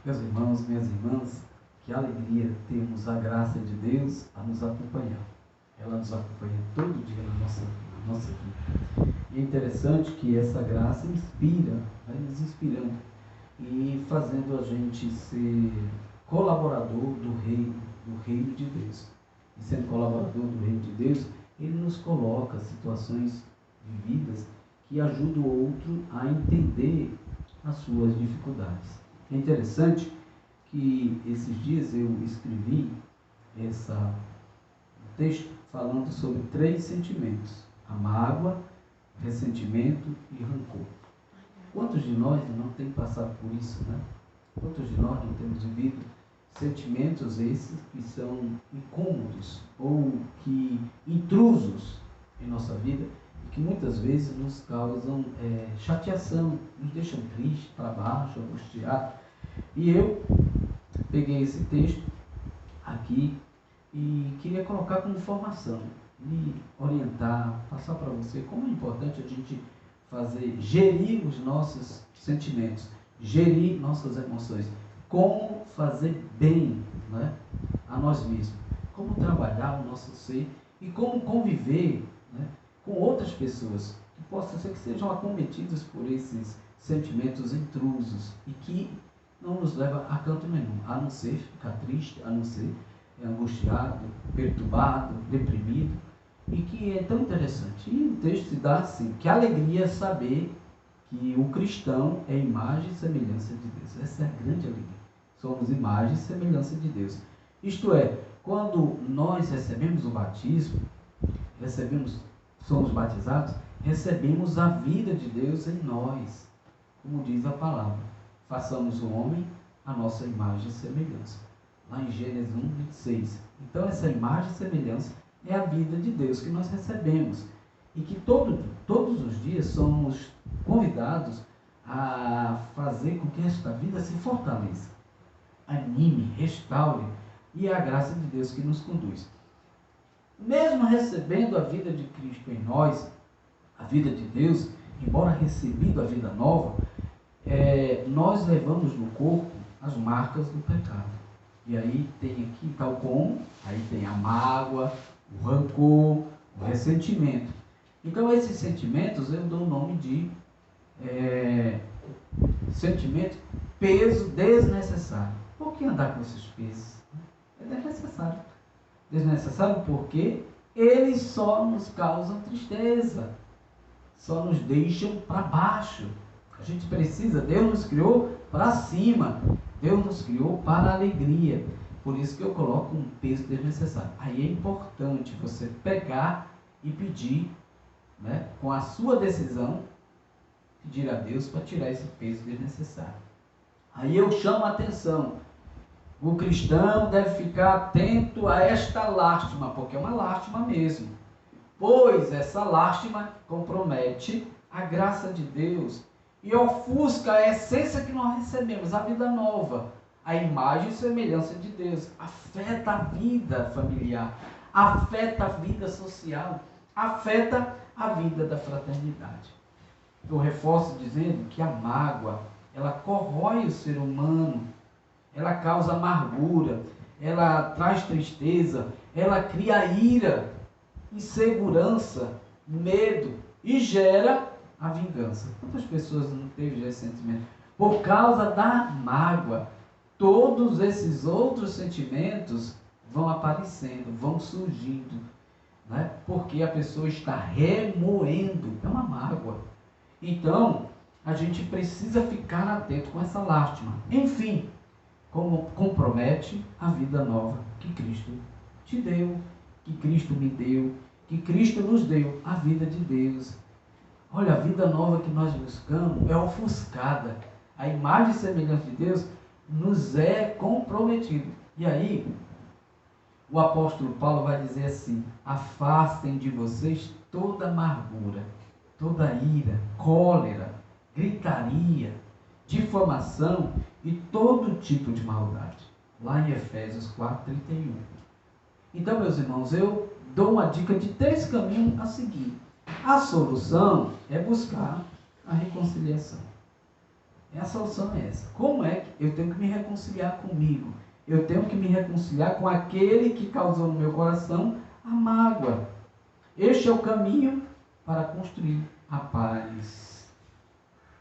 Meus irmãos, minhas irmãs, que alegria termos a graça de Deus a nos acompanhar. Ela nos acompanha todo dia na nossa vida. E é interessante que essa graça inspira, vai nos inspirando e fazendo a gente ser colaborador do reino de Deus. E sendo colaborador do reino de Deus, ele nos coloca situações vividas que ajudam o outro a entender as suas dificuldades. É interessante que esses dias eu escrevi esse texto falando sobre 3 sentimentos: a mágoa, ressentimento e rancor. Quantos de nós não tem passado por isso, né? Quantos de nós não temos vivido sentimentos esses que são incômodos ou que intrusos em nossa vida, que muitas vezes nos causam chateação, nos deixam tristes, para baixo, angustiados. E eu peguei esse texto aqui e queria colocar como formação, e orientar, passar para você como é importante a gente gerir os nossos sentimentos, gerir nossas emoções, como fazer bem, né, a nós mesmos, como trabalhar o nosso ser e como conviver, né, com outras pessoas que possam ser que sejam acometidas por esses sentimentos intrusos e que não nos leva a canto nenhum, a não ser ficar triste, a não ser angustiado, perturbado, deprimido. E que é tão interessante. E o texto se dá assim: que alegria saber que o cristão é imagem e semelhança de Deus. Essa é a grande alegria. Somos imagem e semelhança de Deus. Isto é, quando nós recebemos o batismo, somos batizados, recebemos a vida de Deus em nós. Como diz a palavra, façamos o homem a nossa imagem e semelhança. Lá em Gênesis 1:26. Então essa imagem e semelhança é a vida de Deus que nós recebemos. E que todos os dias somos convidados a fazer com que esta vida se fortaleça, anime, restaure, e é a graça de Deus que nos conduz. Mesmo recebendo a vida de Cristo em nós, a vida de Deus, embora recebido a vida nova, nós levamos no corpo as marcas do pecado. E aí tem aqui, tal como, aí tem a mágoa, o rancor, o ressentimento. Então esses sentimentos eu dou o nome de sentimento peso desnecessário. Por que andar com esses pesos? É desnecessário. Desnecessário porque eles só nos causam tristeza, só nos deixam para baixo. A gente precisa, Deus nos criou para cima, Deus nos criou para a alegria. Por isso que eu coloco um peso desnecessário. Aí é importante você pegar e pedir, né, com a sua decisão, pedir a Deus para tirar esse peso desnecessário. Aí eu chamo a atenção. O cristão deve ficar atento a esta lástima, porque é uma lástima mesmo. Pois essa lástima compromete a graça de Deus e ofusca a essência que nós recebemos, a vida nova, a imagem e semelhança de Deus. Afeta a vida familiar, afeta a vida social, afeta a vida da fraternidade. Eu reforço dizendo que a mágoa, ela corrói o ser humano, ela causa amargura, ela traz tristeza, ela cria ira, insegurança, medo e gera a vingança. Quantas pessoas não teve esse sentimento? Por causa da mágoa, todos esses outros sentimentos vão aparecendo, vão surgindo, né? Porque a pessoa está remoendo, é uma mágoa. Então, a gente precisa ficar atento com essa lástima. Enfim, como compromete a vida nova que Cristo te deu, que Cristo me deu, que Cristo nos deu, a vida de Deus. Olha, a vida nova que nós buscamos é ofuscada. A imagem e semelhança de Deus nos é comprometido. E aí, o apóstolo Paulo vai dizer assim: afastem de vocês toda amargura, toda ira, cólera, gritaria, difamação e todo tipo de maldade. Lá em Efésios 4:31. Então, meus irmãos, eu dou uma dica de 3 caminhos a seguir. A solução é buscar a reconciliação. A solução é essa. Como é que eu tenho que me reconciliar comigo? Eu tenho que me reconciliar com aquele que causou no meu coração a mágoa. Este é o caminho para construir a paz.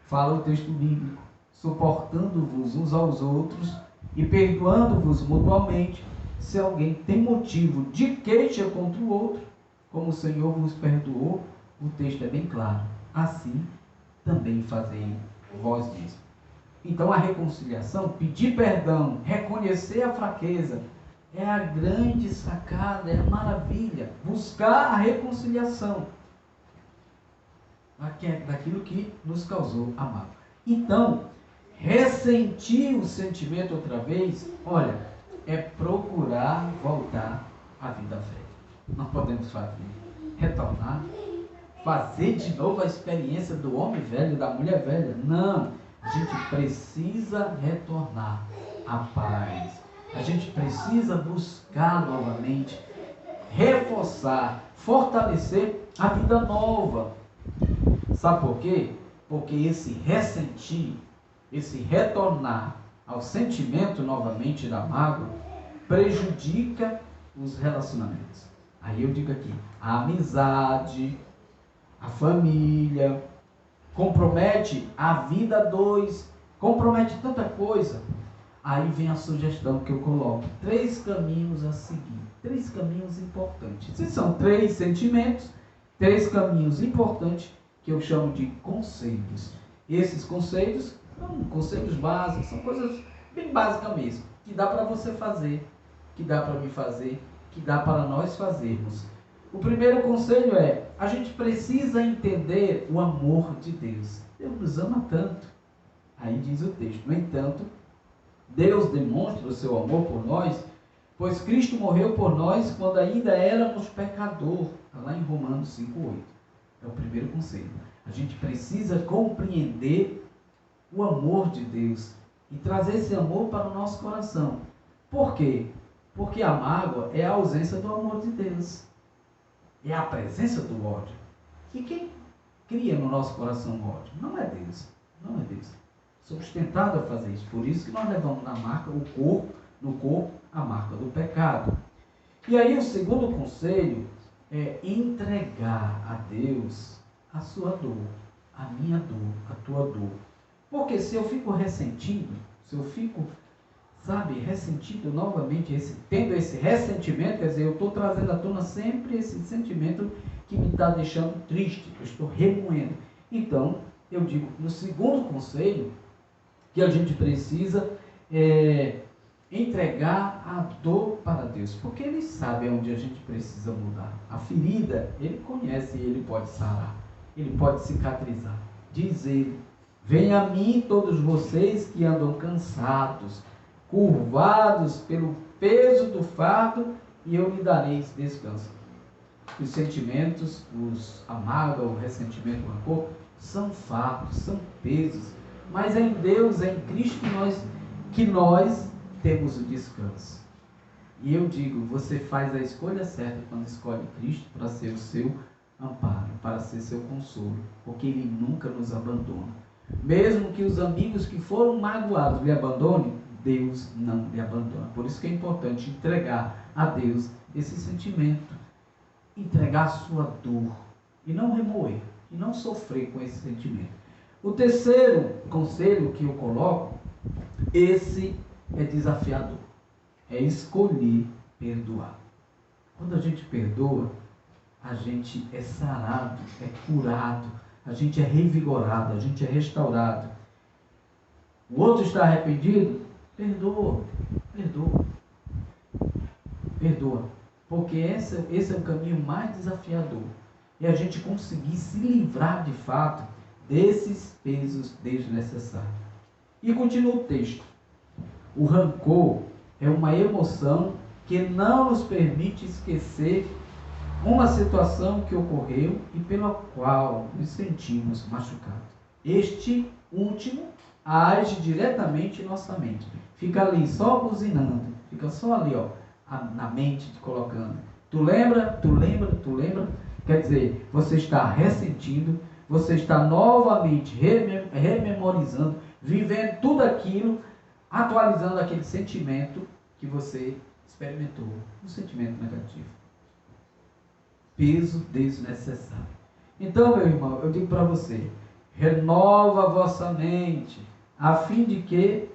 Fala o texto bíblico: suportando-vos uns aos outros e perdoando-vos mutuamente, se alguém tem motivo de queixa contra o outro, como o Senhor vos perdoou. O texto é bem claro: assim também fazei vós mesmos. Então a reconciliação, pedir perdão, reconhecer a fraqueza, é a grande sacada, é a maravilha. Buscar a reconciliação daquilo que nos causou a mágoa. Então, ressentir o sentimento outra vez, olha, é procurar voltar à vida velha. Não podemos fazer, retornar, fazer de novo a experiência do homem velho, da mulher velha. Não, a gente precisa retornar à paz. A gente precisa buscar novamente, reforçar, fortalecer a vida nova. Sabe por quê? Porque esse ressentir, esse retornar ao sentimento novamente da mágoa, prejudica os relacionamentos. Aí eu digo aqui, a amizade, a família, compromete a vida a dois, compromete tanta coisa. Aí vem a sugestão que eu coloco: 3 caminhos a seguir, 3 caminhos importantes. Esses são 3 sentimentos, 3 caminhos importantes que eu chamo de conselhos. Esses conselhos são conselhos básicos, são coisas bem básicas mesmo, que dá para você fazer, que dá para me fazer, que dá para nós fazermos. O primeiro conselho é: a gente precisa entender o amor de Deus. Deus nos ama tanto. Aí diz o texto: no entanto, Deus demonstra o seu amor por nós, pois Cristo morreu por nós quando ainda éramos pecadores. Está lá em Romanos 5,8. É o primeiro conselho. A gente precisa compreender o amor de Deus e trazer esse amor para o nosso coração. Por quê? Porque a mágoa é a ausência do amor de Deus. É a presença do ódio. E quem cria no nosso coração o ódio? Não é Deus. Não é Deus. Somos tentados a fazer isso. Por isso que nós levamos no corpo, a marca do pecado. E aí o segundo conselho é entregar a Deus a sua dor, a minha dor, a tua dor. Porque se eu fico ressentido, se eu fico, ressentido novamente, tendo esse ressentimento, quer dizer, eu estou trazendo à tona sempre esse sentimento que me está deixando triste, que eu estou remoendo. Então, eu digo, no segundo conselho, que a gente precisa entregar a dor para Deus, porque Ele sabe onde a gente precisa mudar. A ferida, Ele conhece e Ele pode sarar, Ele pode cicatrizar. Diz Ele: venha a mim todos vocês que andam cansados, curvados pelo peso do fardo, e eu lhe darei descanso. Os sentimentos, a mágoa, o ressentimento, o rancor, são fatos, são pesos, mas é em Deus, é em Cristo que nós temos o descanso. E eu digo, você faz a escolha certa quando escolhe Cristo para ser o seu amparo, para ser seu consolo, porque Ele nunca nos abandona. Mesmo que os amigos que foram magoados lhe abandonem, Deus não lhe abandona. Por isso que é importante entregar a Deus esse sentimento, entregar a sua dor, e não remoer, e não sofrer com esse sentimento. O terceiro conselho que eu coloco, esse é desafiador, é escolher perdoar. Quando a gente perdoa, a gente é sarado, é curado, a gente é revigorado, a gente é restaurado. O outro está arrependido? Perdoa, perdoa, perdoa, porque esse é o caminho mais desafiador, é a gente conseguir se livrar de fato desses pesos desnecessários. E continua o texto: o rancor é uma emoção que não nos permite esquecer uma situação que ocorreu e pela qual nos sentimos machucados. Este último age diretamente em nossa mente. Fica ali só buzinando, fica só ali, na mente colocando. Tu lembra? Quer dizer, você está ressentindo, você está novamente rememorizando, vivendo tudo aquilo, atualizando aquele sentimento que você experimentou, um sentimento negativo. Peso desnecessário. Então, meu irmão, eu digo para você, renova a vossa mente, a fim de que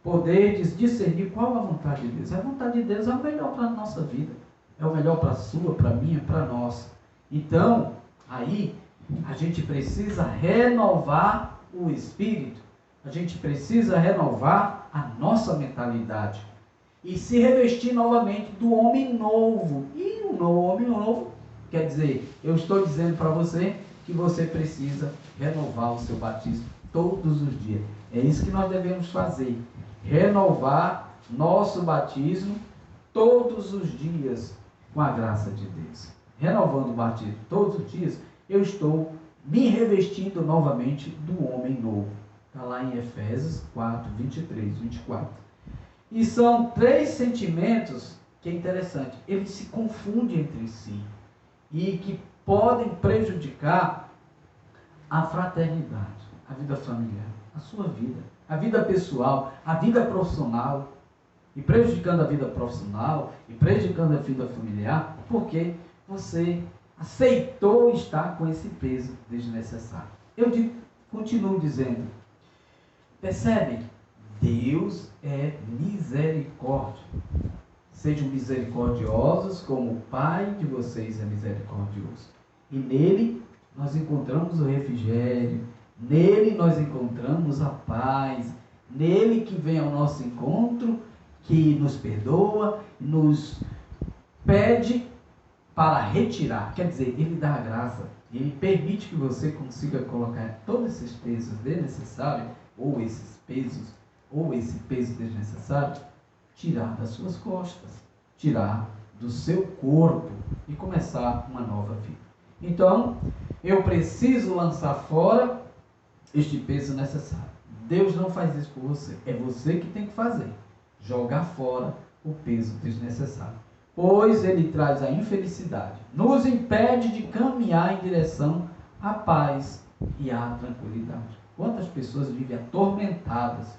poderdes discernir qual a vontade de Deus. A vontade de Deus é o melhor para a nossa vida, é o melhor para a sua, para a minha, para a nossa. Então, aí, a gente precisa renovar o espírito, a gente precisa renovar a nossa mentalidade e se revestir novamente do homem novo. E o homem novo quer dizer, eu estou dizendo para você que você precisa renovar o seu batismo todos os dias. É isso que nós devemos fazer, renovar nosso batismo todos os dias com a graça de Deus. Renovando o batismo todos os dias, eu estou me revestindo novamente do homem novo. Está lá em Efésios 4, 23, 24. E são 3 sentimentos que é interessante, eles se confundem entre si e que podem prejudicar a fraternidade, a vida familiar, a sua vida, a vida pessoal, a vida profissional, e prejudicando a vida profissional e prejudicando a vida familiar, porque você aceitou estar com esse peso desnecessário. Eu continuo dizendo, percebem? Deus é misericórdia. Sejam misericordiosos como o Pai de vocês é misericordioso. E nele nós encontramos o refrigério, nele nós encontramos a paz, nele que vem ao nosso encontro, que nos perdoa, nos pede para retirar. Quer dizer, ele dá a graça, ele permite que você consiga colocar todos esses pesos desnecessários, ou esses pesos, ou esse peso desnecessário, tirar das suas costas, tirar do seu corpo e começar uma nova vida. Então, eu preciso lançar fora este peso necessário. Deus não faz isso por você, é você que tem que fazer. Jogar fora o peso desnecessário, pois ele traz a infelicidade, nos impede de caminhar em direção à paz e à tranquilidade. Quantas pessoas vivem atormentadas,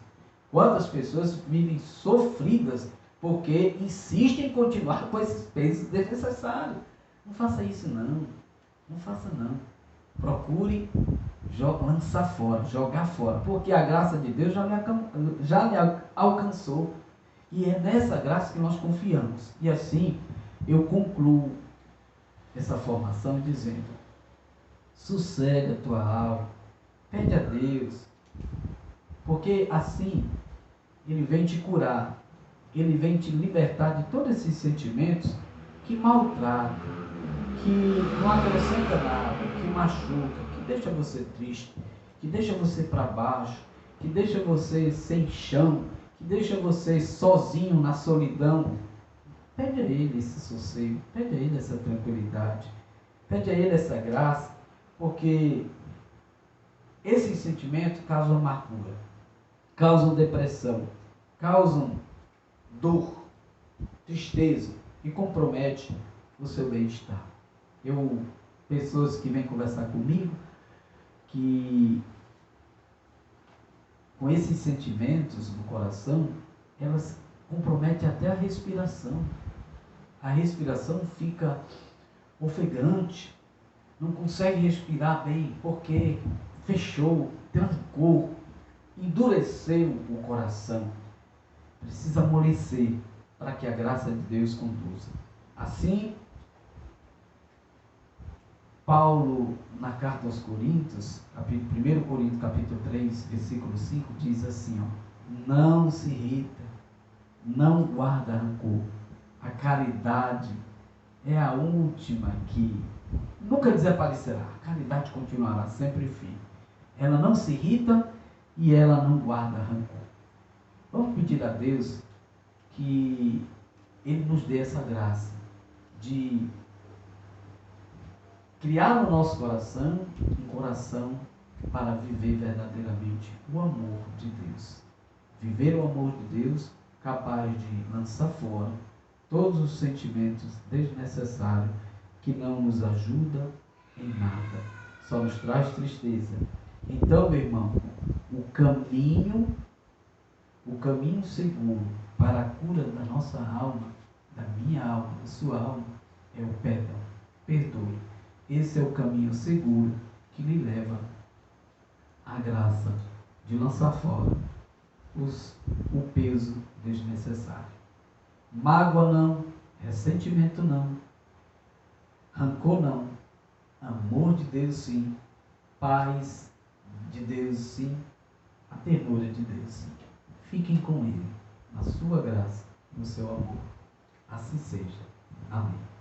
quantas pessoas vivem sofridas, porque insistem em continuar com esses pesos desnecessários. Não faça isso não, não faça não. Procure lançar fora, jogar fora, porque a graça de Deus já lhe alcançou. E é nessa graça que nós confiamos. E assim, eu concluo essa formação dizendo, sossega a tua alma, pede a Deus, porque assim, Ele vem te curar, Ele vem te libertar de todos esses sentimentos que maltratam, que não acrescenta nada, que machuca, que deixa você triste, que deixa você para baixo, que deixa você sem chão, que deixa você sozinho na solidão. Pede a Ele esse sossego, pede a Ele essa tranquilidade, pede a Ele essa graça, porque esses sentimentos causam amargura, causam depressão, causam dor, tristeza e comprometem o seu bem-estar. Pessoas que vêm conversar comigo, que com esses sentimentos no coração, elas comprometem até a respiração. A respiração fica ofegante, não consegue respirar bem, porque fechou, trancou, endureceu o coração. Precisa amolecer para que a graça de Deus conduza. Assim, Paulo, na carta aos Coríntios, 1 Coríntios capítulo 3, versículo 5, diz assim, não se irrita, não guarda rancor. A caridade é a última que nunca desaparecerá. A caridade continuará sempre firme. Ela não se irrita e ela não guarda rancor. Vamos pedir a Deus que Ele nos dê essa graça de criar no nosso coração um coração para viver verdadeiramente o amor de Deus. Viver o amor de Deus capaz de lançar fora todos os sentimentos desnecessários que não nos ajudam em nada, só nos traz tristeza. Então, meu irmão, o caminho seguro para a cura da nossa alma, da minha alma, da sua alma, é o perdão. Perdoe. Esse é o caminho seguro que lhe leva à graça de lançar fora o peso desnecessário. Mágoa não, ressentimento não, rancor não, amor de Deus sim, paz de Deus sim, a ternura de Deus sim. Fiquem com Ele, na sua graça, no seu amor. Assim seja. Amém.